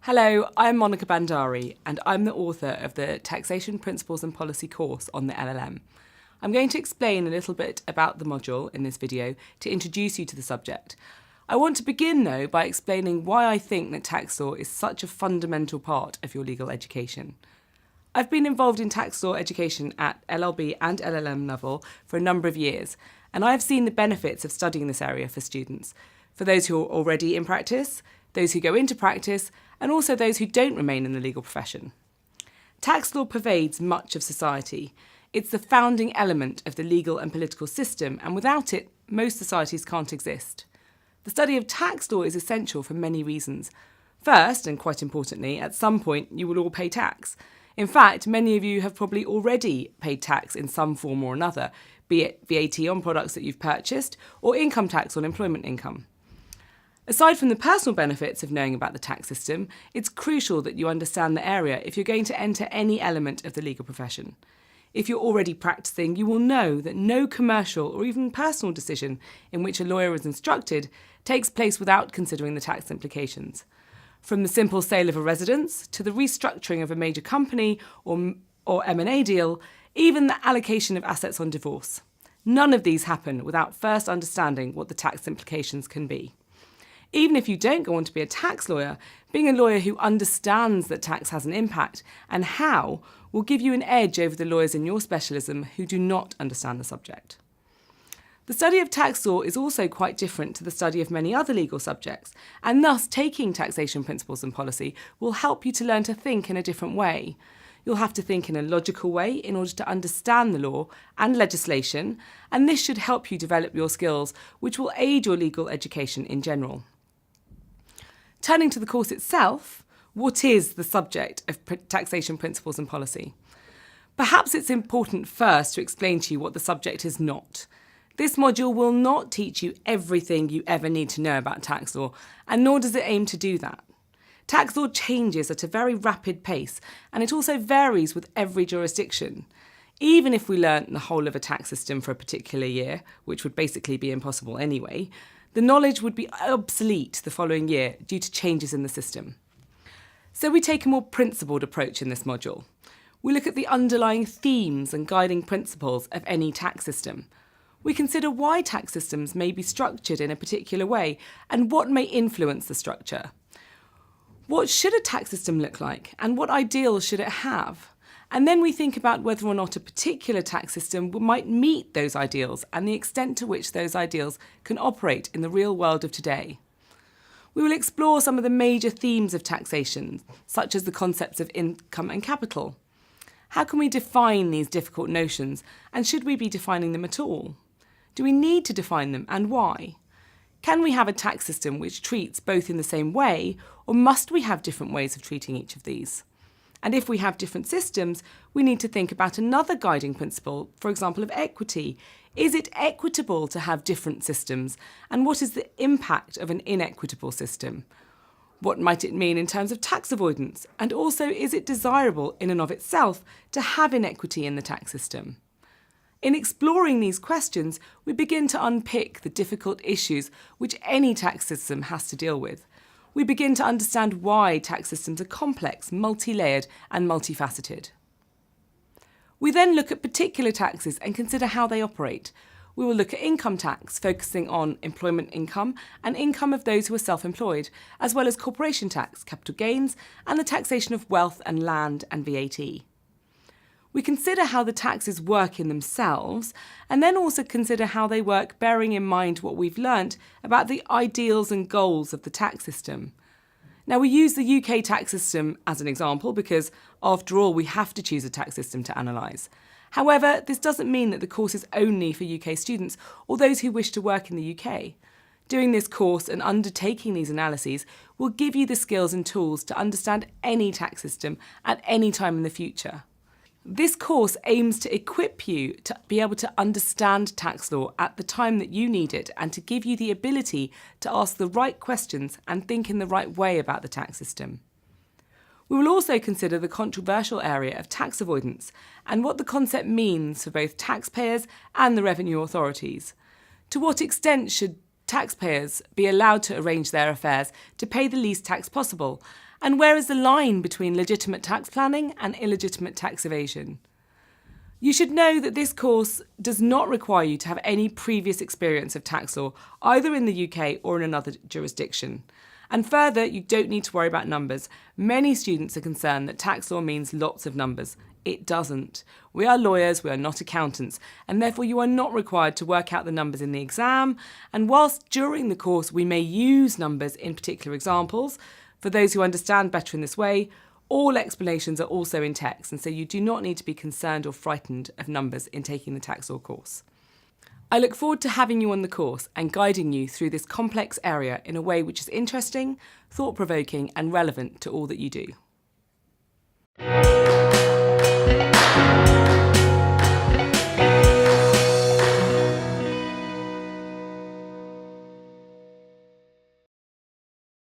Hello, I'm Monica Bhandari and I'm the author of the Taxation Principles and Policy course on the LLM. I'm going to explain a little bit about the module in this video to introduce you to the subject. I want to begin though by explaining why I think that tax law is such a fundamental part of your legal education. I've been involved in tax law education at LLB and LLM level for a number of years, and I've seen the benefits of studying this area for students, for those who are already in practice, those who go into practice, and also those who don't remain in the legal profession. Tax law pervades much of society. It's the founding element of the legal and political system, and without it, most societies can't exist. The study of tax law is essential for many reasons. First, and quite importantly, at some point you will all pay tax. In fact, many of you have probably already paid tax in some form or another, be it VAT on products that you've purchased or income tax on employment income. Aside from the personal benefits of knowing about the tax system, it's crucial that you understand the area if you're going to enter any element of the legal profession. If you're already practicing, you will know that no commercial or even personal decision in which a lawyer is instructed takes place without considering the tax implications. From the simple sale of a residence to the restructuring of a major company or M&A deal, even the allocation of assets on divorce. None of these happen without first understanding what the tax implications can be. Even if you don't go on to be a tax lawyer, being a lawyer who understands that tax has an impact and how will give you an edge over the lawyers in your specialism who do not understand the subject. The study of tax law is also quite different to the study of many other legal subjects, and thus taking Taxation Principles and Policy will help you to learn to think in a different way. You'll have to think in a logical way in order to understand the law and legislation, and this should help you develop your skills, which will aid your legal education in general. Turning to the course itself, what is the subject of Taxation Principles and Policy? Perhaps it's important first to explain to you what the subject is not. This module will not teach you everything you ever need to know about tax law, and nor does it aim to do that. Tax law changes at a very rapid pace, and it also varies with every jurisdiction. Even if we learnt the whole of a tax system for a particular year, which would basically be impossible anyway, the knowledge would be obsolete the following year due to changes in the system. So we take a more principled approach in this module. We look at the underlying themes and guiding principles of any tax system. We consider why tax systems may be structured in a particular way and what may influence the structure. What should a tax system look like and what ideals should it have? And then we think about whether or not a particular tax system might meet those ideals and the extent to which those ideals can operate in the real world of today. We will explore some of the major themes of taxation, such as the concepts of income and capital. How can we define these difficult notions, and should we be defining them at all? Do we need to define them, and why? Can we have a tax system which treats both in the same way, or must we have different ways of treating each of these? And if we have different systems, we need to think about another guiding principle, for example, of equity. Is it equitable to have different systems? And what is the impact of an inequitable system? What might it mean in terms of tax avoidance? And also, is it desirable in and of itself to have inequity in the tax system? In exploring these questions, we begin to unpick the difficult issues which any tax system has to deal with. We begin to understand why tax systems are complex, multi-layered and multifaceted. We then look at particular taxes and consider how they operate. We will look at income tax, focusing on employment income and income of those who are self-employed, as well as corporation tax, capital gains, and the taxation of wealth and land and VAT. We consider how the taxes work in themselves, and then also consider how they work bearing in mind what we've learnt about the ideals and goals of the tax system. Now, we use the UK tax system as an example because, after all, we have to choose a tax system to analyse. However, this doesn't mean that the course is only for UK students or those who wish to work in the UK. Doing this course and undertaking these analyses will give you the skills and tools to understand any tax system at any time in the future. This course aims to equip you to be able to understand tax law at the time that you need it and to give you the ability to ask the right questions and think in the right way about the tax system. We will also consider the controversial area of tax avoidance and what the concept means for both taxpayers and the revenue authorities. To what extent should taxpayers be allowed to arrange their affairs to pay the least tax possible? And where is the line between legitimate tax planning and illegitimate tax evasion? You should know that this course does not require you to have any previous experience of tax law, either in the UK or in another jurisdiction. And further, you don't need to worry about numbers. Many students are concerned that tax law means lots of numbers. It doesn't. We are lawyers, we are not accountants, and therefore you are not required to work out the numbers in the exam. And whilst during the course we may use numbers in particular examples, for those who understand better in this way, all explanations are also in text, and so you do not need to be concerned or frightened of numbers in taking the tax law course. I look forward to having you on the course and guiding you through this complex area in a way which is interesting, thought-provoking and relevant to all that you do.